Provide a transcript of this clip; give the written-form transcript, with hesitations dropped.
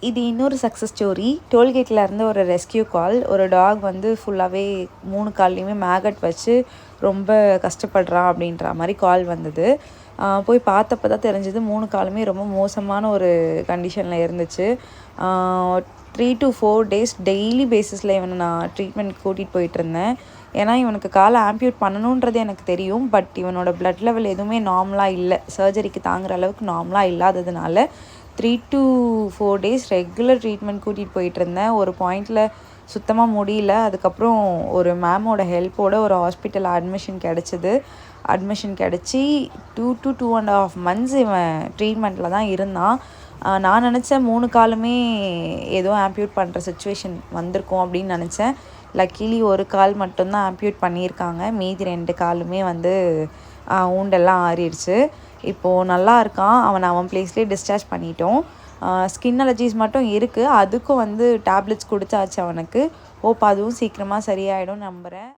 இது இன்னொரு success story. டோல்கேட்டில் இருந்து ஒரு ரெஸ்கியூ கால். ஒரு டாக் வந்து ஃபுல்லாகவே 3 கால்லையுமே மேகட் வச்சு ரொம்ப கஷ்டப்படுறான் அப்படின்ற மாதிரி கால் வந்தது. போய் பார்த்தப்ப தான் தெரிஞ்சது 3 காலுமே ரொம்ப மோசமான ஒரு கண்டிஷனில் இருந்துச்சு. 3 to 4 days டெய்லி பேசிஸில் இவனை நான் ட்ரீட்மெண்ட் கூட்டிகிட்டு போயிட்டுருந்தேன். ஏன்னா இவனுக்கு காலை ஆம்பியூட் பண்ணணுன்றது எனக்கு தெரியும். பட் இவனோட பிளட் லெவல் எதுவுமே நார்மலாக இல்லை, சர்ஜரிக்கு தாங்குகிற அளவுக்கு நார்மலாக இல்லாததுனால 3 to 4 days ரெகுலர் ட்ரீட்மெண்ட் கூட்டிகிட்டு போயிட்டுருந்தேன். ஒரு பாயிண்டில் சுத்தமாக முடியல. அதுக்கப்புறம் ஒரு மேமோட ஹெல்ப்போடு ஒரு ஹாஸ்பிட்டல் அட்மிஷன் கிடச்சி 2 to 2.5 months இவன் ட்ரீட்மெண்ட்டில் தான் இருந்தான். நான் நினச்சேன் 3 காலுமே ஏதோ ஆம்பியூட் பண்ணுற சுச்சுவேஷன் வந்திருக்கும் அப்படின்னு நினச்சேன். லக்கிலி ஒரு கால் மட்டும்தான் ஆம்பியூட் பண்ணியிருக்காங்க. மீதி 2 காலுமே வந்து ஊண்டெல்லாம் ஆறிடுச்சு. இப்போது நல்லா இருக்கான். அவன் பிளேஸ்லேயே டிஸ்சார்ஜ் பண்ணிட்டோம். ஸ்கின் அலர்ஜிஸ் மட்டும் இருக்குது. அதுக்கும் வந்து டேப்லெட்ஸ் கொடுத்தாச்சு அவனுக்கு. ஹோப் அதுவும் சீக்கிரமாக சரியாயிடும் நம்புகிறேன்.